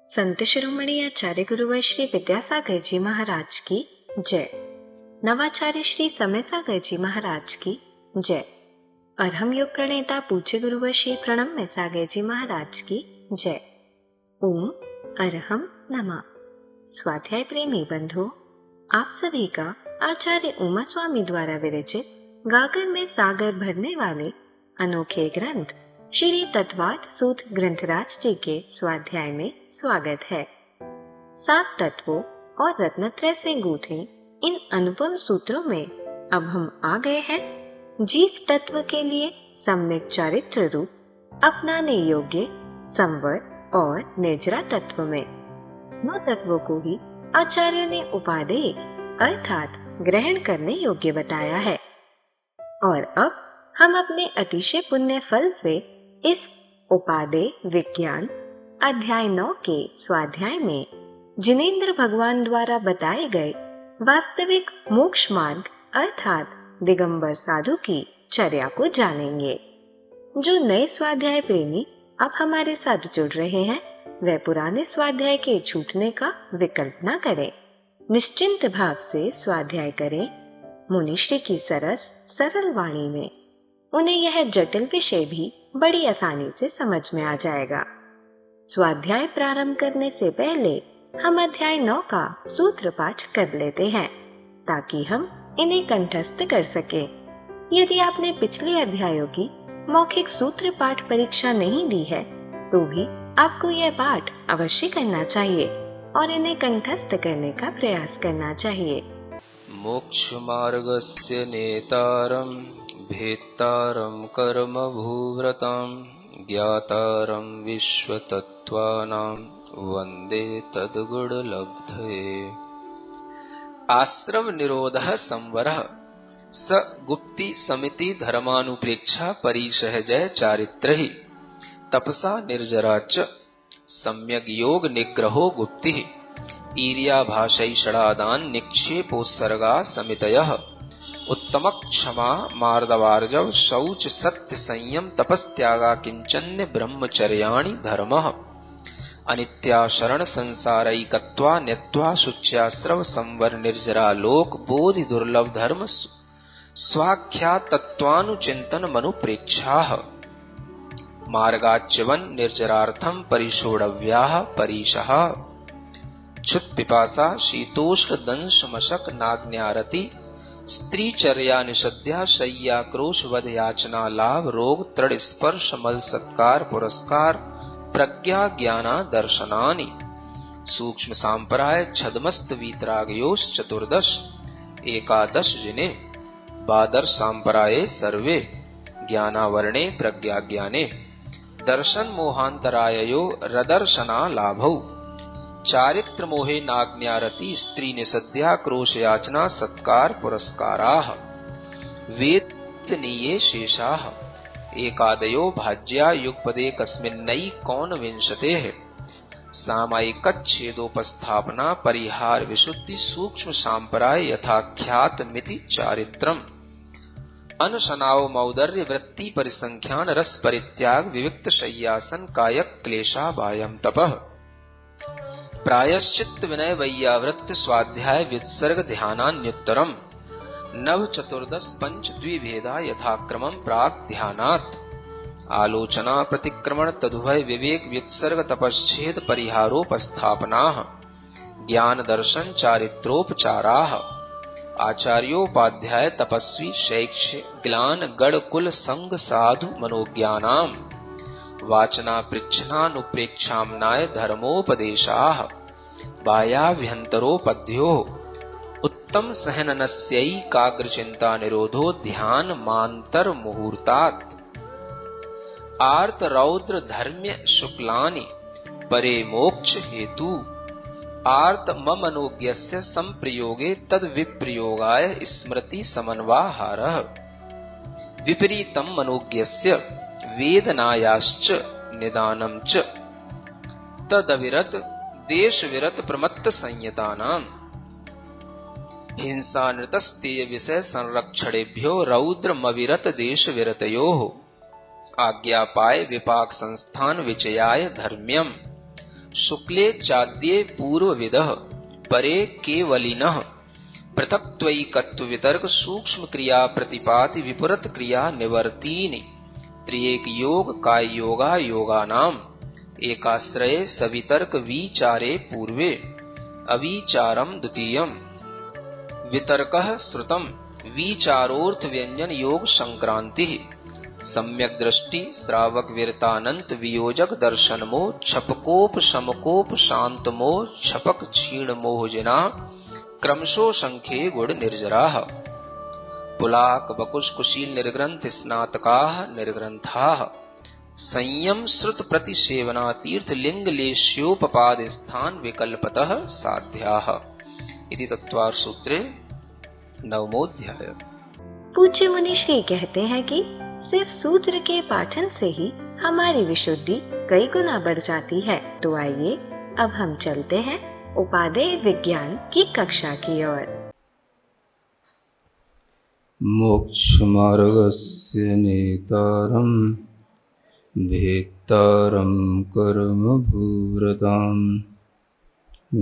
संत शिरोमणि आचार्य गुरुवर श्री विद्यासागर जी महाराज की जय। नवाचार्य श्री समय सागर जी महाराज की जय। अरहम योग प्रणेता पूज्य गुरुवर श्री प्रणम्य सागर जी महाराज की जय। ओम अरहम नमः। स्वाध्याय प्रेमी बंधुओं, आप सभी का आचार्य उमा स्वामी द्वारा विरचित गागर में सागर भरने वाले अनोखे ग्रंथ श्री तत्वार्थ सूत्र ग्रंथराज जी के स्वाध्याय में स्वागत है। 7 तत्वों और रत्नत्रय से गूंथे इन अनुपम सूत्रों में अब हम आ गए हैं जीव तत्व के लिए सम्यक चारित्र रूप अपनाने योग्य संवर और निजरा तत्व में। नौ तत्वों को ही आचार्य ने उपादेय अर्थात ग्रहण करने योग्य बताया है। और अब हम अपने अतिशय पुण्य फल से इस उपादेय विज्ञान अध्याय 9 के स्वाध्याय में जिनेंद्र भगवान द्वारा बताए गए वास्तविक मोक्ष मार्ग अर्थात दिगंबर साधु की चर्या को जानेंगे। जो नए स्वाध्याय प्रेमी अब हमारे साथ जुड़ रहे हैं, वह पुराने स्वाध्याय के छूटने का विकल्प न करें। निश्चिंत भाव से स्वाध्याय करें। मुनिश्री की सरस सरल वाणी में उन्हें यह जटिल विषय भी बड़ी आसानी से समझ में आ जाएगा। स्वाध्याय प्रारंभ करने से पहले हम अध्याय 9 का सूत्र पाठ कर लेते हैं ताकि हम इन्हें कंठस्थ कर सकें। यदि आपने पिछले अध्यायों की मौखिक सूत्र पाठ परीक्षा नहीं दी है तो भी आपको यह पाठ अवश्य करना चाहिए और इन्हें कंठस्थ करने का प्रयास करना चाहिए। मोक्ष मार्गस्य नेतारं भेत्तारं कर्म भूव्रतां ज्ञातारं विश्वतत्त्वानां वन्दे तद्गुणलब्धये। आश्रम निरोधः संवरः स गुप्ति समिति धर्मानुप्रेक्षा परिसहजय चारित्रहि तपसा निर्जरा च सम्यक योग निग्रहो गुप्तिः ईर्याभाषैषणादान निक्षेपोत्सर्गा समितयः उत्तम क्षमा मार्दवार्जव शौच सत्य संयम तपस्त्यागा किंचन्य ब्रह्मचर्याणि धर्मः अनित्या शरण संसारैकत्वा न्यत्वा शुच्यास्रव संवर निर्जरा लोक बोधि दुर्लभ धर्म स्वाख्या तत्वानुचिंतन मनुप्रेक्षाः मार्गाच्यवन निर्जरार्थम परिषोडव्याः परीशः क्षुत पिपासा शीतोष्ण दंश मशक नाग्न्यारति स्त्रीचर्या निषद्या शय्या क्रोश वध याचना लाभ रोग तृण स्पर्श मल सत्कार पुरस्कार प्रज्ञा ज्ञाना दर्शनानि सूक्ष्म सांपराय छदमस्त वीतरागयोश चतुर्दश एकादश जिने बादर्श सांपराये सर्वे ज्ञानावरणे प्रज्ञा ज्ञाने दर्शन मोहांतराययो रदर्शना लाभौ चारित्र मोहे नाग्न्यारति स्त्री निसद्या क्रोश याचना सत्कार पुरस्काराः वेदनीये शेषाः एकादयो भाज्या युगपदे कस्मिन्नई कौन विंशतेः सामायिकच्छेदोपस्थापना परिहार विशुद्धि सूक्ष्म सांपराय यथाख्यात मिति चारित्रम् अनशनाव मौदर्य वृत्ति परिसंख्यान रस परित्याग विविक्त शय्यासन कायक क्लेशा वायम तपः प्रायश्चित्त विनय वैयावृत्त स्वाध्याय व्युत्सर्ग ध्यानान्युत्तरम् नव चतुर्दश पंच द्विभेदा यथाक्रमम् प्राक ध्यानात् आलोचना प्रतिक्रमण तदुभय विवेक व्युत्सर्ग तपश्छेद परिहारोपस्थापनाः ज्ञान दर्शन चारित्रोपचाराः आचार्योपाध्याय तपस्वी शैक्ष्य ग्लान गण कुल संग साधु मनोज्ञानाम् वाचना पृच्छनानुप्रेक्षाम्नाय धर्मोपदेशाः बाह्याभ्यन्तरोपद्यो उत्तम सहननस्यैकाग्रचिन्ता निरोधो ध्यान मान्तर मुहूर्तात् आर्त रौद्र धर्म्य शुक्लानि परे मोक्ष हेतु आर्त ममनोज्ञस्य संप्रयोगे तद विप्रयोगाय स्मृति समन्वाहारः विपरीतम मनोज्ञस्य वेदनायाश्च निदानं च तदविरत देश विरत प्रमत्त संयतानां हिंसा नृतस्तेय विषय संरक्षणेभ्यो रौद्रमविरत देश विरतयोः आज्ञापाय विपाक संस्थान विचयाय धर्म्यम् शुक्ले चाद्ये पूर्वविदः परे केवलिनः पृथक्त्वैकत्व वितर्क सूक्ष्म क्रिया प्रतिपाति विपरीत क्रिया निवर्तीनि त्रिएक योग काय योगा योगानाम एकाश्रये सवितर्क विचारे पूर्वे अविचारम द्वितीयम् वितर्कः श्रुतम् विचारोर्थ व्यंजन योग संक्रांति सम्यक दृष्टि श्रावक वीरतानंत वियोजक दर्शनमो छपकोप समकोप शांतमो छपक क्षीण मोहजना क्रमशो संख्ये गुण निर्जराः पुलाक बकुश कुशील निर्ग्रंथ स्नातकाः निर्ग्रंथाः संयम श्रुत प्रतिसेवना तीर्थ लिंग लेश्योपपाद स्थान विकल्पतः साध्याः इति तत्वार सूत्रे 9वां पूज्य मुनि श्री कहते हैं कि सिर्फ सूत्र के पाठन से ही हमारी विशुद्धि कई गुना बढ़ जाती है। तो आइए अब हम चलते हैं उपादेय विज्ञान की कक्षा की ओर। मोक्षमार्गस्य नेतारं भेत्तारं कर्मभूरतां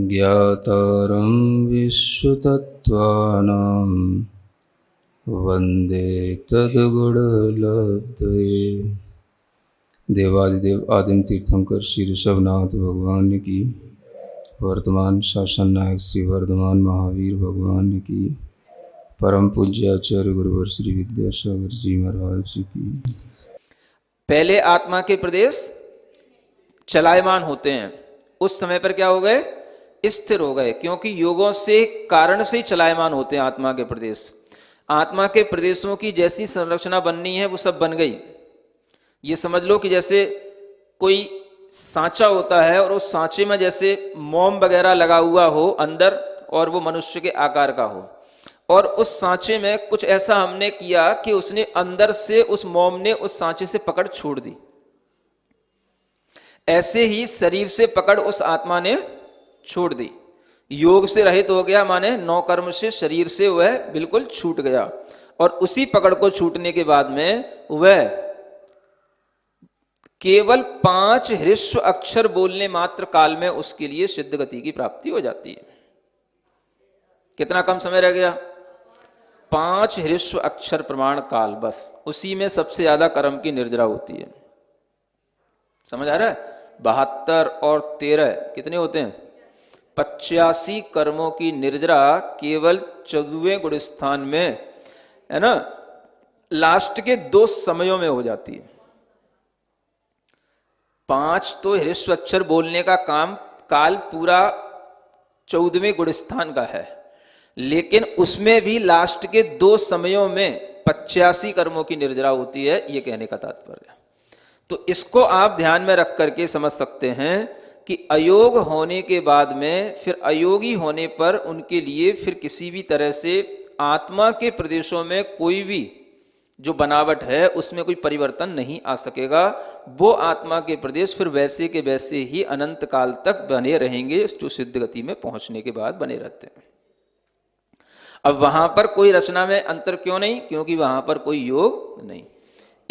ज्ञातारं विश्वतत्त्वानां वन्दे तद्गुणलब्धये। देवादिदेव आदिम तीर्थंकर श्री ऋषभनाथ भगवान की, वर्तमान शासन नायक श्री वर्धमान महावीर भगवान की, परम पूज्य आचार्य गुरुवर श्री विद्यासागर जी महाराज जी की। पहले आत्मा के प्रदेश चलायमान होते हैं, उस समय पर क्या हो गए? स्थिर हो गए, क्योंकि योगों से कारण से ही चलायमान होते हैं आत्मा के प्रदेश। आत्मा के प्रदेशों की जैसी संरचना बननी है वो सब बन गई। ये समझ लो कि जैसे कोई सांचा होता है और उस सांचे में जैसे मोम वगैरह लगा हुआ हो अंदर, और वो मनुष्य के आकार का हो, और उस सांचे में कुछ ऐसा हमने किया कि उसने अंदर से उस मोम ने उस सांचे से पकड़ छोड़ दी। ऐसे ही शरीर से पकड़ उस आत्मा ने छोड़ दी। योग से रहित हो गया, माने 9 कर्म से शरीर से वह बिल्कुल छूट गया, और उसी पकड़ को छूटने के बाद में वह केवल 5 ह्रस्व अक्षर बोलने मात्र काल में उसके लिए सिद्ध गति की प्राप्ति हो जाती है। कितना कम समय रह गया? 5 ह्रस्व अक्षर प्रमाण काल, बस उसी में सबसे ज्यादा कर्म की निर्जरा होती है। समझ आ रहा है? 72 और 13 कितने होते हैं? 85 कर्मों की निर्जरा केवल 14वें गुण स्थान में, है ना, लास्ट के 2 समयों में हो जाती है। 5 तो ह्रस्व अक्षर बोलने का काम काल पूरा 14वें गुण स्थान का है, लेकिन उसमें भी लास्ट के 2 समयों में 85 कर्मों की निर्जरा होती है, ये कहने का तात्पर्य। तो इसको आप ध्यान में रख करके समझ सकते हैं कि अयोग होने के बाद में फिर अयोगी होने पर उनके लिए फिर किसी भी तरह से आत्मा के प्रदेशों में कोई भी जो बनावट है उसमें कोई परिवर्तन नहीं आ सकेगा। वो आत्मा के प्रदेश फिर वैसे के वैसे ही अनंत काल तक बने रहेंगे, जो सिद्ध गति में पहुंचने के बाद बने रहते हैं। अब वहां पर कोई रचना में अंतर क्यों नहीं? क्योंकि वहां पर कोई योग नहीं।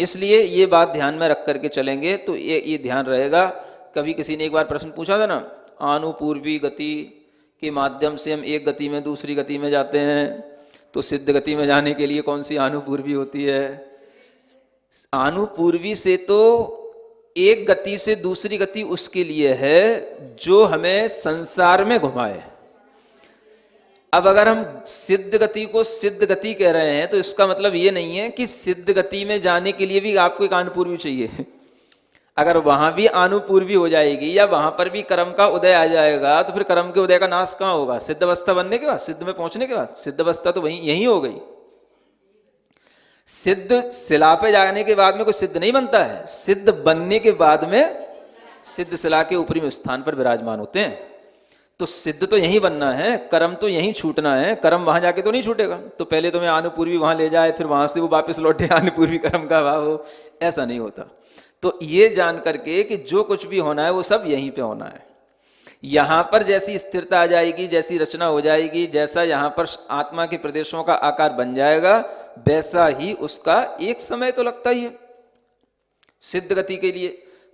इसलिए ये बात ध्यान में रख करके चलेंगे तो ये ध्यान रहेगा। कभी किसी ने एक बार प्रश्न पूछा था ना, आनुपूर्वी गति के माध्यम से हम एक गति में दूसरी गति में जाते हैं, तो सिद्ध गति में जाने के लिए कौन सी आनुपूर्वी होती है? आनुपूर्वी से तो एक गति से दूसरी गति उसके लिए है जो हमें संसार में घुमाए। अब अगर हम सिद्ध गति को सिद्ध गति कह रहे हैं तो इसका मतलब ये नहीं है कि सिद्ध गति में जाने के लिए भी आपको एक आनुपूर्वी चाहिए। अगर वहां भी आनुपूर्वी हो जाएगी या वहां पर भी कर्म का उदय आ जाएगा तो फिर कर्म के उदय का नाश कहां होगा? सिद्ध अवस्था बनने के बाद, सिद्ध में पहुंचने के बाद। सिद्ध अवस्था तो वहीं यही हो गई। सिद्ध शिला पे जाने के बाद में कोई सिद्ध नहीं बनता है, सिद्ध बनने के बाद में सिद्ध शिला के ऊपरी स्थान पर विराजमान होते हैं। तो सिद्ध तो यहीं बनना है, कर्म तो यहीं छूटना है, कर्म वहां जाके तो नहीं छूटेगा। तो पहले तुम्हें आनुपूर्वी वहां ले जाए, फिर वहां से वो वापस लौटे आनुपूर्वी कर्म का भाव हो, ऐसा नहीं होता। तो ये जान करके कि जो कुछ भी होना है वो सब यहीं पे होना है। यहां पर जैसी स्थिरता आ जाएगी, जैसी रचना हो जाएगी, जैसा यहां पर आत्मा के प्रदेशों का आकार बन जाएगा, वैसा ही उसका एक समय तो लगता ही है सिद्ध गति के लिए।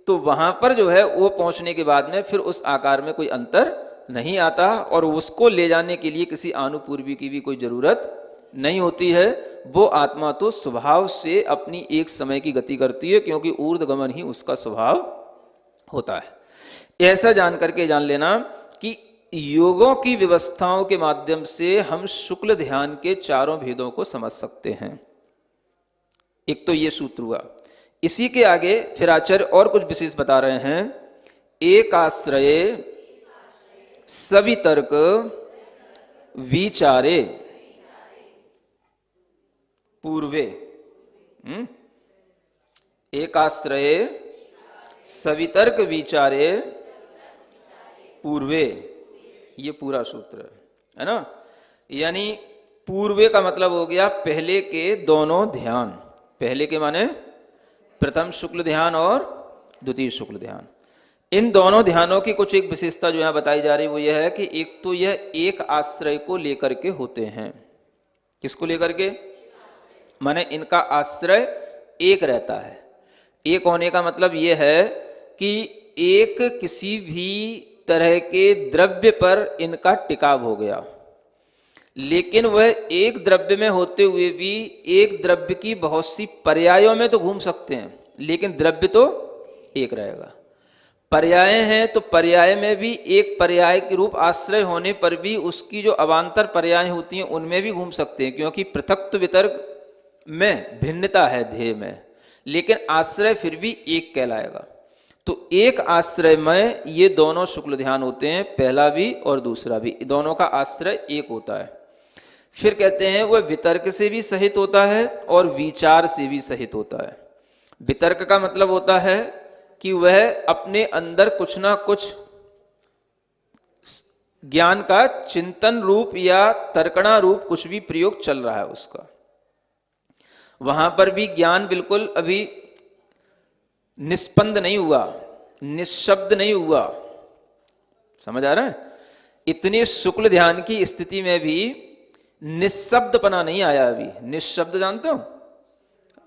तो वहां पर जो है वो पहुंचने के बाद में फिर उस आकार में कोई अंतर नहीं आता और उसको ले जाने के लिए किसी आनुपूर्वी की भी कोई जरूरत नहीं होती है। वो आत्मा तो स्वभाव से अपनी एक समय की गति करती है, क्योंकि ऊर्ध्वगमन ही उसका स्वभाव होता है। ऐसा जान करके जान लेना कि योगों की व्यवस्थाओं के माध्यम से हम शुक्ल ध्यान के चारों भेदों को समझ सकते हैं। एक तो ये सूत्र हुआ। इसी के आगे फिर आचार्य और कुछ विशेष बता रहे हैं। एक आश्रय सवितर्क विचारे पूर्वे। एक आश्रय सवितर्क विचारे पूर्वे, ये पूरा सूत्र है ना। यानी पूर्वे का मतलब हो गया पहले के दोनों ध्यान। पहले के माने प्रथम शुक्ल ध्यान और द्वितीय शुक्ल ध्यान। इन दोनों ध्यानों की कुछ एक विशेषता जो यहां बताई जा रही है वो यह है कि एक तो यह एक आश्रय को लेकर के होते हैं। किसको लेकर के? माने इनका आश्रय एक रहता है। एक होने का मतलब यह है कि एक किसी भी तरह के द्रव्य पर इनका टिकाव हो गया, लेकिन वह एक द्रव्य में होते हुए भी एक द्रव्य की बहुत सी पर्यायों में तो घूम सकते हैं, लेकिन द्रव्य तो एक रहेगा। पर्याय हैं तो पर्याय में भी एक पर्याय के रूप आश्रय होने पर भी उसकी जो अवान्तर पर्याय होती हैं उनमें भी घूम सकते हैं, क्योंकि पृथक्त्व वितर्क में भिन्नता है ध्येय में, लेकिन आश्रय फिर भी एक कहलाएगा। तो एक आश्रय में ये दोनों शुक्ल ध्यान होते हैं, पहला भी और दूसरा भी, दोनों का आश्रय एक होता है। फिर कहते हैं वह वितर्क से भी सहित होता है और विचार से भी सहित होता है। वितर्क का मतलब होता है कि वह अपने अंदर कुछ ना कुछ ज्ञान का चिंतन रूप या तर्कणा रूप कुछ भी प्रयोग चल रहा है उसका। वहां पर भी ज्ञान बिल्कुल अभी निष्पंद नहीं हुआ, निशब्द नहीं हुआ। समझ आ रहा है? इतने शुक्ल ध्यान की स्थिति में भी निशब्दपना नहीं आया अभी। निशब्द जानते हो?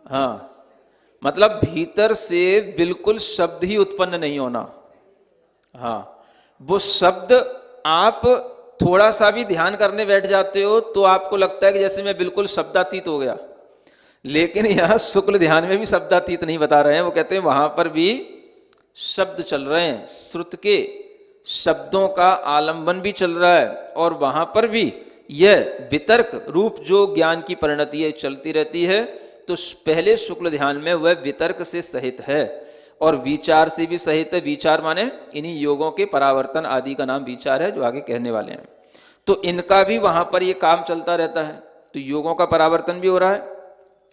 हाँ, मतलब भीतर से बिल्कुल शब्द ही उत्पन्न नहीं होना। हाँ, वो शब्द आप थोड़ा सा भी ध्यान करने बैठ जाते हो तो आपको लगता है कि जैसे मैं बिल्कुल शब्दातीत हो गया, लेकिन यहां शुक्ल ध्यान में भी शब्दातीत नहीं बता रहे हैं। वो कहते हैं वहां पर भी शब्द चल रहे हैं, श्रुत के शब्दों का आलंबन भी चल रहा है, और वहां पर भी यह वितर्क रूप जो ज्ञान की परिणति है चलती रहती है। तो पहले शुक्ल ध्यान में वह वितर्क से सहित है और विचार से भी सहित है। विचार माने इन्हीं योगों के परावर्तन आदि का नाम विचार है, जो आगे कहने वाले हैं। तो इनका भी वहां पर यह काम चलता रहता है। तो योगों का परावर्तन भी हो रहा है,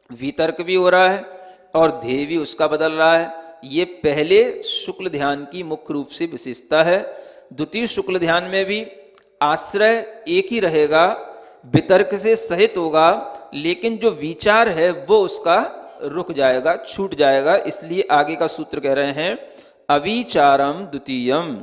वितर्क भी हो रहा है, और ध्येय भी उसका बदल रहा है। ये पहले शुक्ल ध्यान की मुख्य रूप से विशेषता है। द्वितीय शुक्ल ध्यान में भी आश्रय एक ही रहेगा, वितर्क से सहित होगा, लेकिन जो विचार है वो उसका रुक जाएगा, छूट जाएगा। इसलिए आगे का सूत्र कह रहे हैं अविचारम द्वितीयम।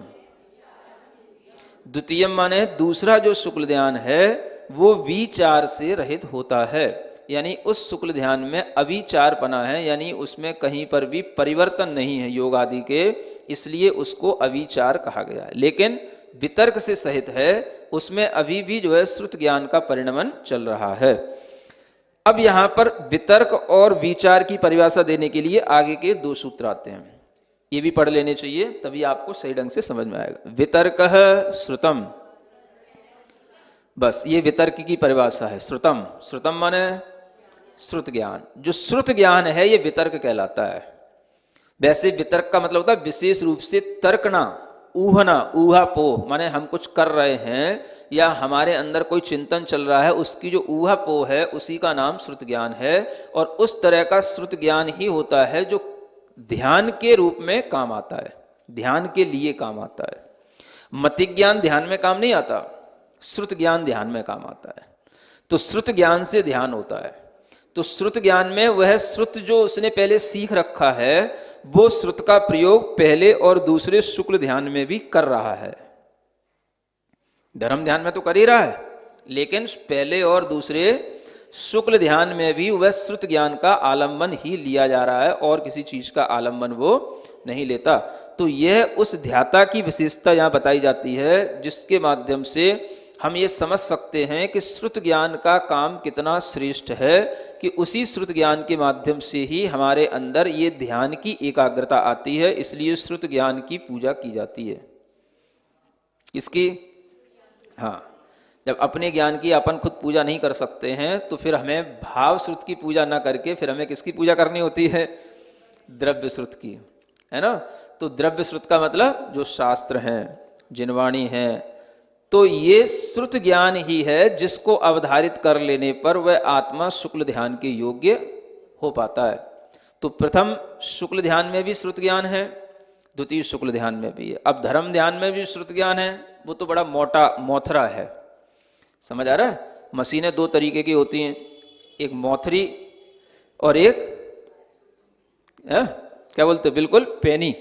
द्वितीयम माने दूसरा जो शुक्ल ध्यान है वो विचार से रहित होता है, यानी उस शुक्ल ध्यान में अविचारपना है, यानी उसमें कहीं पर भी परिवर्तन नहीं है योग आदि के, इसलिए उसको अविचार कहा गया है। लेकिन वितर्क से सहित है, उसमें अभी भी जो है श्रुत ज्ञान का परिणमन चल रहा है। अब यहां पर वितर्क और विचार की परिभाषा देने के लिए आगे के दो सूत्र आते हैं, ये भी पढ़ लेने चाहिए, तभी आपको सही ढंग से समझ में आएगा। वितर्कः श्रुतम, बस ये वितर्क की परिभाषा है। श्रुतम, श्रुतम माने श्रुत ज्ञान। जो श्रुत ज्ञान है ये वितर्क कहलाता है। वैसे वितर्क का मतलब होता है विशेष रूप से तर्कना, ऊहना, ऊहापोह, माने हम कुछ कर रहे हैं या हमारे अंदर कोई चिंतन चल रहा है, उसकी जो ऊहापोह है उसी का नाम श्रुत ज्ञान है। और उस तरह का श्रुत ज्ञान ही होता है जो ध्यान के रूप में काम आता है, ध्यान के लिए काम आता है। मति ज्ञान ध्यान में काम नहीं आता, श्रुत ज्ञान ध्यान में काम आता है। तो श्रुत ज्ञान से ध्यान होता है। तो श्रुत ज्ञान में वह श्रुत जो उसने पहले सीख रखा है वो श्रुत का प्रयोग पहले और दूसरे शुक्ल ध्यान में भी कर रहा है। धर्म ध्यान में तो कर ही रहा है, लेकिन पहले और दूसरे शुक्ल ध्यान में भी वह श्रुत ज्ञान का आलंबन ही लिया जा रहा है, और किसी चीज का आलंबन वो नहीं लेता। तो यह उस ध्याता की विशेषता यहाँ बताई जाती है, जिसके माध्यम से हम ये समझ सकते हैं कि श्रुत ज्ञान का काम कितना श्रेष्ठ है, कि उसी श्रुत ज्ञान के माध्यम से ही हमारे अंदर ये ध्यान की एकाग्रता आती है। इसलिए श्रुत ज्ञान की पूजा की जाती है। इसकी हाँ, जब अपने ज्ञान की अपन खुद पूजा नहीं कर सकते हैं तो फिर हमें भाव श्रुत की पूजा ना करके फिर हमें किसकी पूजा करनी होती है? द्रव्य श्रुत की, है ना। तो द्रव्य श्रुत का मतलब जो शास्त्र हैं, जिनवाणी है, तो ये श्रुत ज्ञान ही है जिसको अवधारित कर लेने पर वह आत्मा शुक्ल ध्यान के योग्य हो पाता है। तो प्रथम शुक्ल ध्यान में भी श्रुत ज्ञान है, द्वितीय शुक्ल ध्यान में भी है। अब धर्म ध्यान में भी श्रुत ज्ञान है, वो तो बड़ा मोटा मोथरा है। समझ आ रहा है? मशीनें दो तरीके की होती हैं, एक मोथरी और एक क्या बोलते, बिल्कुल पेनी।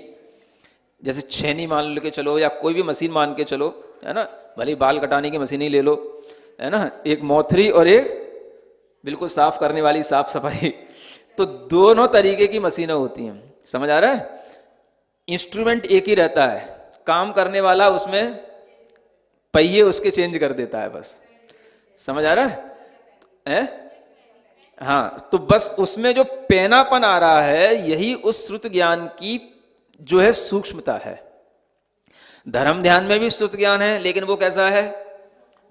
जैसे छेनी मान के चलो या कोई भी मशीन मान के चलो, है ना, भले बाल कटाने की मशीन ही ले लो, है ना, एक मोथरी और एक बिल्कुल साफ करने वाली, साफ सफाई। तो दोनों तरीके की मशीनें होती हैं। समझ आ रहा है? इंस्ट्रूमेंट एक ही रहता है, काम करने वाला उसमें पहिए उसके चेंज कर देता है बस। समझ आ रहा है? हाँ, तो बस उसमें जो पेनापन आ रहा है यही उस श्रुत ज्ञान की जो है सूक्ष्मता है। धर्म ध्यान में भी श्रुत ज्ञान है, लेकिन वो कैसा है?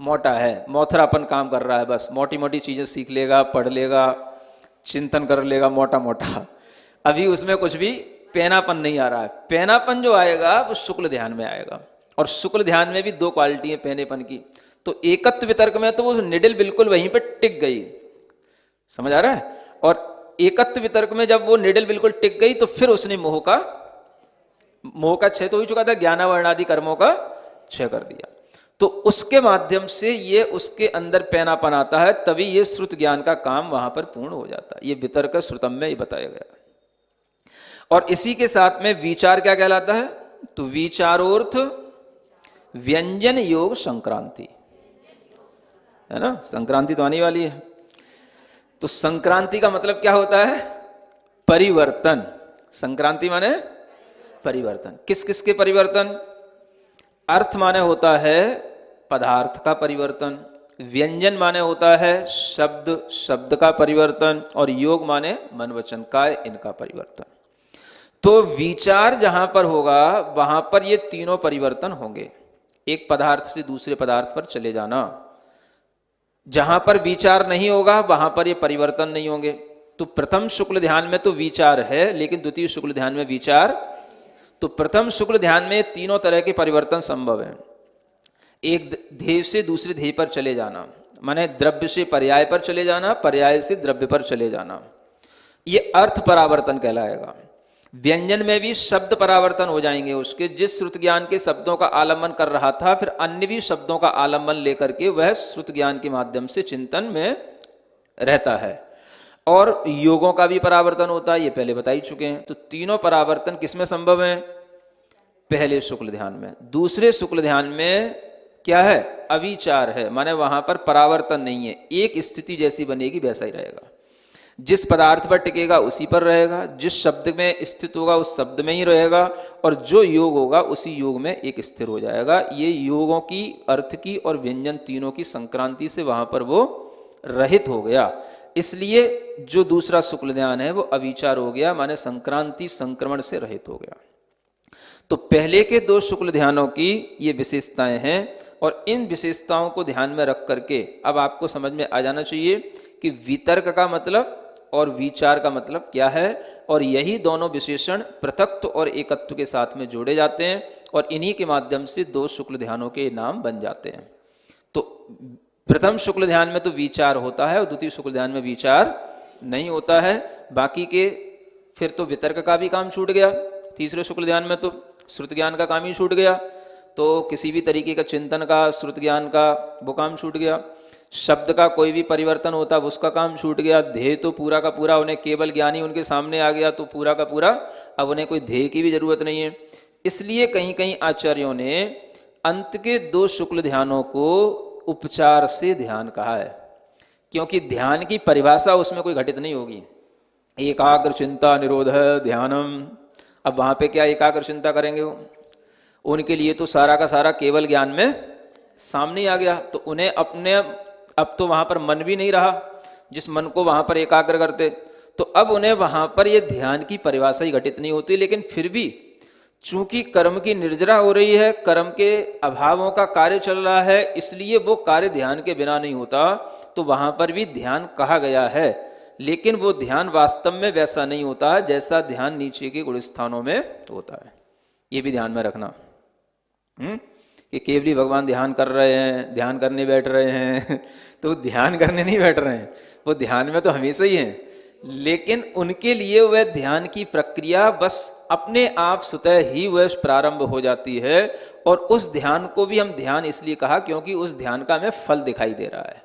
मोटा है, मोथरापन काम कर रहा है। बस मोटी मोटी चीजें सीख लेगा, पढ़ लेगा, चिंतन कर लेगा, मोटा मोटा। अभी उसमें कुछ भी पेनापन नहीं आ रहा है। पेनापन जो आएगा वो शुक्ल ध्यान में आएगा। और शुक्ल ध्यान में भी दो क्वालिटी है पेनेपन की। तो एकत्व वितर्क में तो वो निडिल बिल्कुल वहीं पे टिक गई। समझ आ रहा है? और एकत्व वितर्क में जब वो निडिल बिल्कुल टिक गई तो फिर उसने मोह का क्षय तो हो चुका था, ज्ञानावर्णादि कर्मों का क्षय कर दिया। तो उसके माध्यम से ये उसके अंदर पेनापन आता है, तभी ये श्रुत ज्ञान का काम वहां पर पूर्ण हो जाता है। ये वितर्क श्रुतम में ये बताया गया। और इसी के साथ में विचार क्या कहलाता है? तो विचारोर्थ व्यंजन योग संक्रांति, है ना। संक्रांति तो आने वाली है। तो संक्रांति का मतलब क्या होता है? परिवर्तन। संक्रांति माने परिवर्तन। किस किस के परिवर्तन? अर्थ माने होता है पदार्थ का परिवर्तन, व्यंजन माने होता है शब्द का परिवर्तन, और योग माने मन वचन काय इनका परिवर्तन। तो विचार जहां पर होगा वहां पर ये तीनों परिवर्तन होंगे। एक पदार्थ से दूसरे पदार्थ पर चले जाना। जहां पर विचार नहीं होगा वहां पर ये परिवर्तन नहीं होंगे। तो प्रथम शुक्ल ध्यान में तो विचार है, लेकिन द्वितीय शुक्ल ध्यान में विचार। तो प्रथम शुक्ल ध्यान में तीनों तरह के परिवर्तन संभव है। एक ध्येय से दूसरे ध्येय पर चले जाना, माने द्रव्य से पर्याय पर चले जाना, पर्याय से द्रव्य पर चले जाना, ये अर्थ परावर्तन कहलाएगा। व्यंजन में भी शब्द परावर्तन हो जाएंगे उसके। जिस श्रुत ज्ञान के शब्दों का आलम्बन कर रहा था, फिर अन्य भी शब्दों का आलम्बन लेकर के वह श्रुत ज्ञान के माध्यम से चिंतन में रहता है। और योगों का भी परावर्तन होता है, ये पहले बता ही चुके हैं। तो तीनों परावर्तन किसमें संभव है? पहले शुक्ल ध्यान में। दूसरे शुक्ल ध्यान में क्या है? अविचार है, माने वहां पर परावर्तन नहीं है। एक स्थिति जैसी बनेगी वैसा ही रहेगा। जिस पदार्थ पर टिकेगा उसी पर रहेगा, जिस शब्द में स्थित होगा उस शब्द में ही रहेगा, और जो योग होगा उसी योग में एक स्थिर हो जाएगा। ये योगों की, अर्थ की और व्यंजन तीनों की संक्रांति से वहां पर वो रहित हो गया। इसलिए जो दूसरा शुक्ल ध्यान है वो अविचार हो गया, माने संक्रांति संक्रमण से रहित हो गया। तो पहले के दो शुक्ल ध्यानों की ये विशेषताएं हैं, और इन विशेषताओं को ध्यान में रख करके अब आपको समझ में आ जाना चाहिए कि वितर्क का मतलब और विचार का मतलब क्या है। और यही दोनों विशेषण पृथक्त्व और एकत्व के साथ में जोड़े जाते हैं, और इन्हीं के माध्यम से दो शुक्ल ध्यानों के नाम बन जाते हैं। तो प्रथम शुक्ल ध्यान में तो विचार होता है और द्वितीय शुक्ल ध्यान में विचार नहीं होता है। बाकी के फिर तो वितर्क का भी काम छूट गया। तीसरे शुक्ल ध्यान में तो श्रुत ज्ञान का काम ही छूट गया। तो किसी भी तरीके का चिंतन का, श्रुत ज्ञान का, वो काम छूट गया। शब्द का कोई भी परिवर्तन होता उसका काम छूट गया। ध्येय तो पूरा का पूरा, उन्हें केवल ज्ञानी उनके सामने आ गया तो पूरा का पूरा, अब उन्हें कोई ध्येय की भी जरूरत नहीं है। इसलिए कहीं कहीं आचार्यों ने अंत के दो शुक्ल ध्यानों को उपचार से ध्यान कहा है, क्योंकि ध्यान की परिभाषा उसमें कोई घटित नहीं होगी। एकाग्र चिंता निरोध ध्यानम अब वहां पे क्या एकाग्र चिंता करेंगे वो? उनके लिए तो सारा का सारा केवल ज्ञान में सामने ही आ गया, तो उन्हें अपने अब तो वहां पर मन भी नहीं रहा जिस मन को वहां पर एकाग्र करते, तो अब उन्हें वहां पर ये ध्यान की परिभाषा ही घटित नहीं होती। लेकिन फिर भी चूंकि कर्म की निर्जरा हो रही है, कर्म के अभावों का कार्य चल रहा है, इसलिए वो कार्य ध्यान के बिना नहीं होता, तो वहां पर भी ध्यान कहा गया है। लेकिन वो ध्यान वास्तव में वैसा नहीं होता जैसा ध्यान नीचे के गुण स्थानों में होता है। ये भी ध्यान में रखना कि केवली भगवान ध्यान कर रहे हैं, ध्यान करने बैठ रहे हैं तो ध्यान करने नहीं बैठ रहे हैं, वो ध्यान में तो हमेशा ही हैं, लेकिन उनके लिए वह ध्यान की प्रक्रिया बस अपने आप स्वतः ही वह प्रारंभ हो जाती है। और उस ध्यान को भी हम ध्यान इसलिए कहा क्योंकि उस ध्यान का हमें फल दिखाई दे रहा है।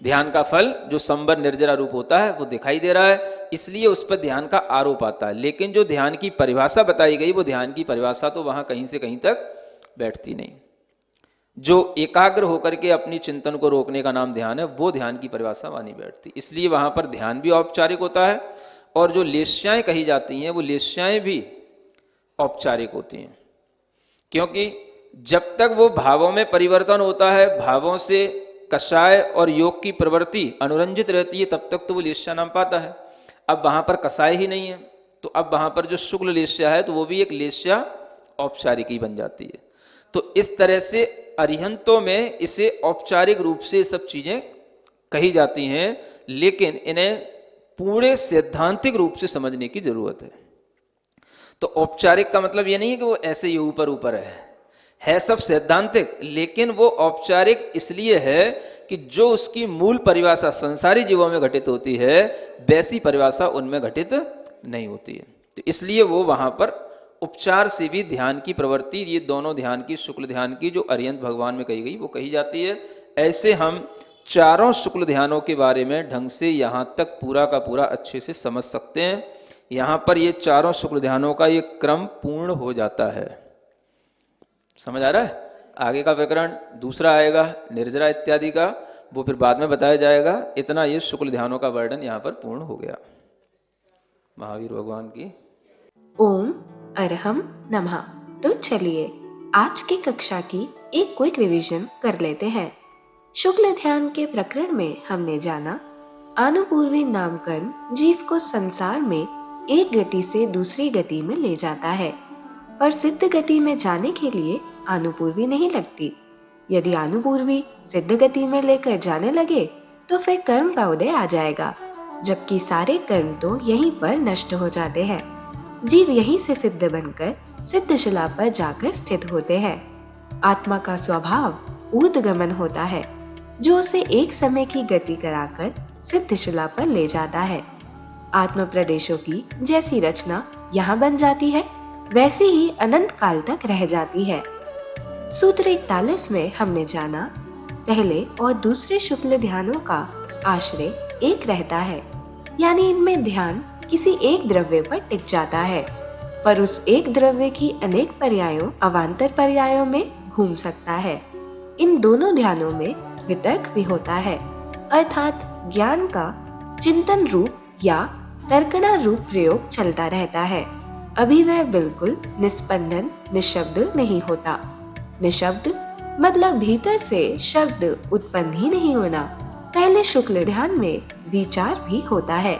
ध्यान का फल जो संबर निर्जरा रूप होता है वो दिखाई दे रहा है, इसलिए उस पर ध्यान का आरोप आता है। लेकिन जो ध्यान की परिभाषा बताई गई, वो ध्यान की परिभाषा तो वहां कहीं से कहीं तक बैठती नहीं। जो एकाग्र होकर के अपनी चिंतन को रोकने का नाम ध्यान है, वो ध्यान की परिभाषा वहां नहीं बैठती। इसलिए वहां पर ध्यान भी औपचारिक होता है, और जो लेश्याएं कही जाती हैं वो लेश्याएं भी औपचारिक होती हैं, क्योंकि जब तक वो भावों में परिवर्तन होता है, भावों से कषाय और योग की प्रवृत्ति अनुरंजित रहती है, तब तक तो वो लेश्या नाम पाता है। अब वहां पर कषाय ही नहीं है, तो अब वहां पर जो शुक्ल लेश्या है तो वो भी एक लेश्या औपचारिक ही बन जाती है। तो इस तरह से अरिहंतों में इसे औपचारिक रूप से सब चीजें कही जाती हैं, लेकिन इन्हें पूरे सैद्धांतिक रूप से समझने की जरूरत है। तो औपचारिक का मतलब ये नहीं है कि वो ऐसे ही ऊपर ऊपर है सब सैद्धांतिक, लेकिन वो औपचारिक इसलिए है कि जो उसकी मूल परिभाषा संसारी जीवों में घटित होती है, वैसी परिभाषा उनमें घटित नहीं होती है। तो इसलिए वो वहां पर उपचार से भी ध्यान की प्रवृत्ति, ये दोनों ध्यान की, शुक्ल ध्यान की जो अरिहंत भगवान में कही गई वो कही जाती है। ऐसे हम चारों शुक्ल ध्यानों के बारे में ढंग से यहाँ तक पूरा का पूरा अच्छे से समझ सकते हैं। यहाँ पर ये चारों शुक्ल ध्यानों का ये क्रम पूर्ण हो जाता है। समझ आ रहा है? आगे का प्रकरण दूसरा आएगा निर्जरा इत्यादि का, वो फिर बाद में बताया जाएगा। इतना ये शुक्ल ध्यानों का वर्णन यहाँ पर पूर्ण हो गया। महावीर भगवान की ओम अरहम नमः। तो चलिए आज की कक्षा की एक क्विक रिवीजन कर लेते हैं। शुक्ल ध्यान के प्रकरण में हमने जाना आनुपूर्वी नामकरण जीव को संसार में एक गति से दूसरी गति में ले जाता है, पर सिद्ध गति में जाने के लिए आनुपूर्वी नहीं लगती। यदि आनुपूर्वी सिद्ध गति में लेकर जाने लगे तो फिर कर्म का उदय आ जाएगा, जबकि सारे कर्म तो यहीं पर नष्ट हो जाते हैं। जीव यहीं से सिद्ध बनकर सिद्ध शिला पर जाकर स्थित होते हैं। आत्मा का स्वभाव ऊर्ध्वगमन होता है, जो उसे एक समय की गति कराकर सिद्ध शिला पर ले जाता है। आत्म प्रदेशों की जैसी रचना यहाँ बन जाती है, वैसे ही अनंत काल तक रह जाती है। सूत्र 41 में हमने जाना पहले और दूसरे शुक्ल ध्यानों का आश्रय एक रहता है, यानी इनमें ध्यान किसी एक द्रव्य पर टिक जाता है, पर उस एक द्रव्य की अनेक पर्यायों अवान्तर पर्यायों में घूम सकता है। इन दोनों ध्यानों में वितर्क भी होता है, अर्थात ज्ञान का चिंतन रूप या तर्कणा रूप प्रयोग चलता रहता है। अभी वह बिल्कुल निस्पंदन निशब्द नहीं होता। निशब्द मतलब भीतर से शब्द उत्पन्न ही नहीं होना। पहले शुक्ल ध्यान में विचार भी होता है,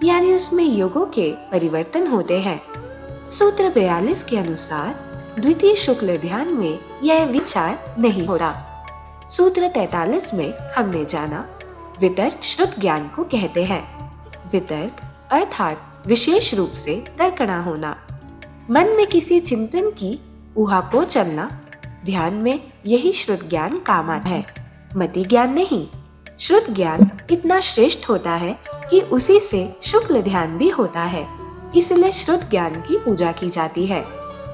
यानी उसमें योगों के परिवर्तन होते हैं। सूत्र 42 के अनुसार द्वितीय शुक्ल ध्यान में यह विचार नहीं होता। सूत्र 43 में हमने जाना वितर्क श्रुत ज्ञान को कहते हैं। वितर्क अर्थात विशेष रूप से तर्कणा होना, मन में किसी चिंतन की ऊहापोह चलना। ध्यान में यही श्रुत ज्ञान काम आता है, मति ज्ञान नहीं। श्रुत ज्ञान इतना श्रेष्ठ होता है कि उसी से शुक्ल ध्यान भी होता है, इसलिए श्रुत ज्ञान की पूजा की जाती है।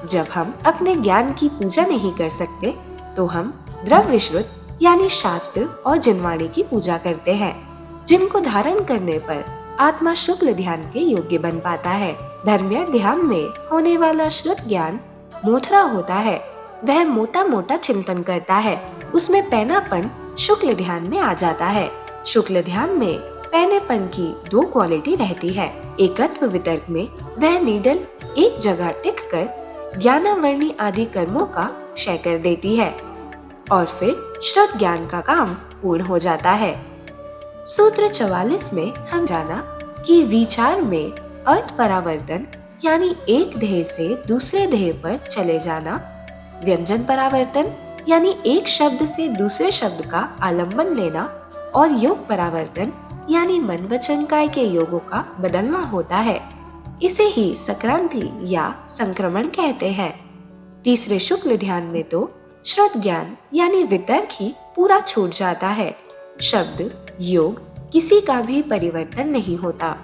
जब हम अपने ज्ञान की पूजा नहीं कर सकते तो हम द्रव्य श्रुत यानी शास्त्र और जिनवाणी की पूजा करते हैं, जिनको धारण करने पर आत्मा शुक्ल ध्यान के योग्य बन पाता है। धर्म्य ध्यान में होने वाला श्रुत ज्ञान मोथरा होता है, वह मोटा मोटा चिंतन करता है, उसमें पैनापन शुक्ल ध्यान में आ जाता है। शुक्ल ध्यान में पहनेपन की 2 क्वालिटी रहती है। एकत्व वितर्क में वह नीडल एक जगह टिक कर ज्ञानावरणी आदि कर्मों का क्षय कर देती है और फिर श्रुत ज्ञान का काम पूर्ण हो जाता है। सूत्र 44 में हम जाना कि विचार में अर्थ परावर्तन यानी एक ध्येय से दूसरे ध्येय पर चले जाना, व्यंजन परावर्तन यानी एक शब्द से दूसरे शब्द का आलंबन लेना और योग परावर्तन यानी मन वचन काय के योगों का बदलना होता है। इसे ही संक्रांति या संक्रमण कहते हैं। तीसरे शुक्ल ध्यान में तो श्रुत ज्ञान यानी वितर्क ही पूरा छूट जाता है। शब्द योग किसी का भी परिवर्तन नहीं होता।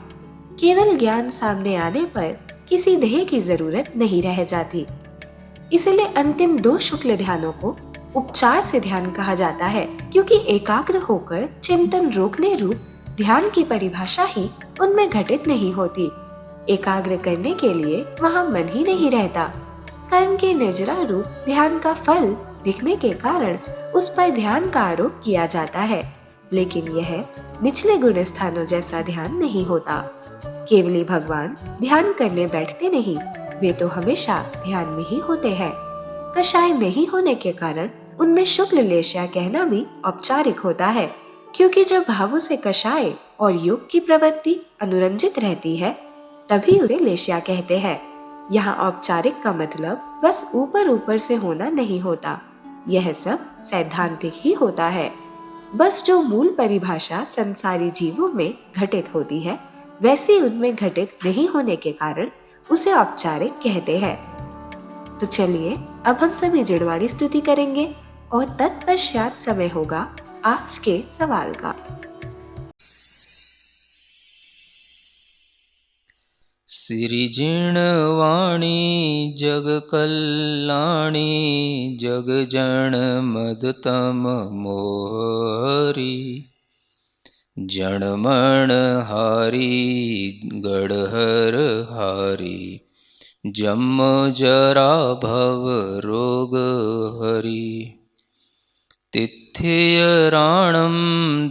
केवल ज्ञान सामने आने पर किसी ध्येय की जरूरत नहीं रह जाती। इसलिए अंतिम 2 शुक्ल ध्यानों को उपचार से ध्यान कहा जाता है, क्योंकि एकाग्र होकर चिंतन रोकने रूप ध्यान की परिभाषा ही उनमें घटित नहीं होती। एकाग्र करने के लिए वहाँ मन ही नहीं रहता। कर्म के निजरा रूप ध्यान का फल दिखने के कारण उस पर ध्यान का आरोप किया जाता है, लेकिन यह निचले गुण स्थानों जैसा ध्यान नहीं होता। केवली भगवान ध्यान करने बैठते नहीं, वे तो हमेशा ध्यान में ही होते हैं। कषाय नहीं होने के कारण उनमें शुक्ल लेशया कहना भी औपचारिक होता है, क्योंकि जब भावों से कषाय और योग की प्रवृत्ति अनुरंजित रहती है तभी उसे लेशया कहते हैं। यहाँ औपचारिक का मतलब बस ऊपर ऊपर से होना नहीं होता, यह सब सैद्धांतिक ही होता है। बस जो मूल परिभाषा संसारी जीवों में घटित होती है वैसे उनमें घटित नहीं होने के कारण उसे औपचारिक कहते हैं। तो चलिए अब हम सभी जिड़वाड़ी स्तुति करेंगे और तत्पश्चात समय होगा आज के सवाल का। सिरिजिणवाणी जग कल्याणी जग जन मदतम मोहरी जनमण हारी गढ़हर हारी जम जरा भव रोग हरि तिथ्य राणम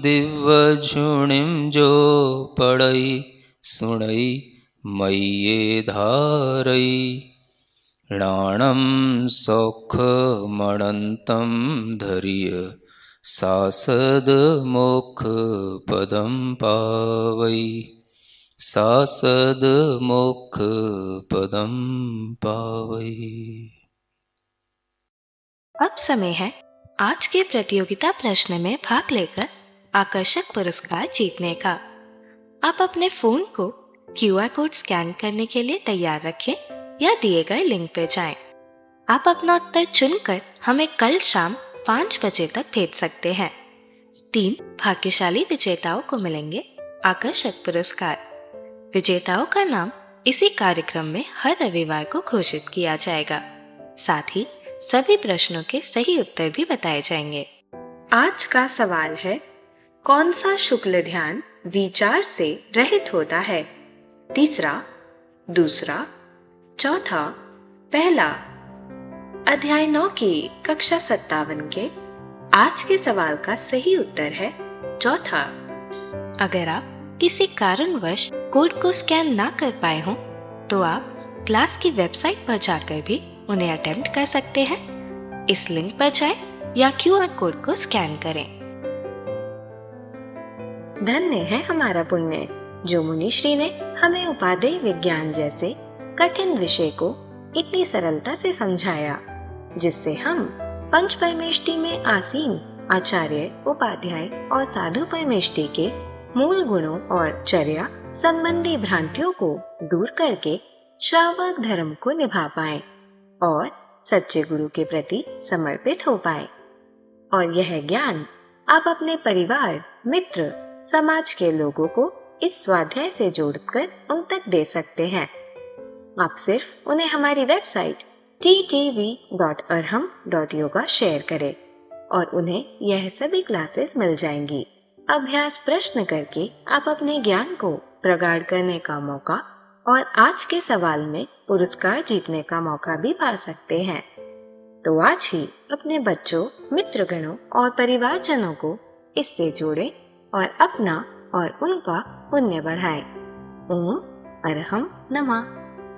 दिव्य झुणिम जो पढ़ई सुणई मय्ये धारई राणम सौख मणंतम धैर्य सासद मोक्ष पदम पावई सासद मोक्ष पदम पावई। अब समय है आज के प्रतियोगिता प्रश्न में भाग लेकर आकर्षक पुरस्कार जीतने का। आप अपने फोन को QR कोड स्कैन करने के लिए तैयार रखें या दिए गए लिंक पे जाएं। आप अपना उत्तर चुनकर हमें कल शाम 5 बजे तक भेज सकते हैं। 3 भाग्यशाली विजेताओं को मिलेंगे आकर्षक पुरस्कार। विजेताओं का नाम इसी कार्यक्रम में हर रविवार को घोषित किया जाएगा। साथ ही सभी प्रश्नों के सही उत्तर भी बताए जाएंगे। आज का सवाल है, कौन सा शुक्ल ध्यान विचार से रहित होता है? तीसरा, दूसरा, चौथा, पहला। अध्याय 9 की कक्षा 57 के आज के सवाल का सही उत्तर है चौथा। अगर आप किसी कारणवश कोड को स्कैन ना कर पाए हों तो आप क्लास की वेबसाइट पर जाकर भी उन्हें अटेम्प्ट कर सकते हैं। इस लिंक पर जाएं या QR कोड को स्कैन करें। धन्य है हमारा पुण्य जो मुनिश्री ने हमें उपादेय विज्ञान जैसे कठिन विषय को इतनी सरलता से समझाया, जिससे हम पंच परमेष्टि में आसीन आचार्य, उपाध्याय और साधु परमेष्टि के मूल गुणों और चर्या संबंधी भ्रांतियों को दूर करके श्रावक धर्म को निभा पाए और सच्चे गुरु के प्रति समर्पित हो पाए। और यह ज्ञान आप अपने परिवार, मित्र, समाज के लोगों को इस स्वाध्याय से जोड़कर उन तक दे सकते हैं। आप सिर्फ उन्हें हमारी वेबसाइट ttv.arham.yoga शेयर करें और उन्हें यह सभी क्लासेस मिल जाएंगी। अभ्यास प्रश्न करके आप अपने ज्ञान को प्रगाढ़ करने का मौका और आज के सवाल में पुरस्कार जीतने का मौका भी पा सकते हैं। तो आज ही अपने बच्चों, मित्रगणों और परिवारजनों को इससे जोड़ें और अपना और उनका पुण्य बढ़ाए। ओम अरहम नमः।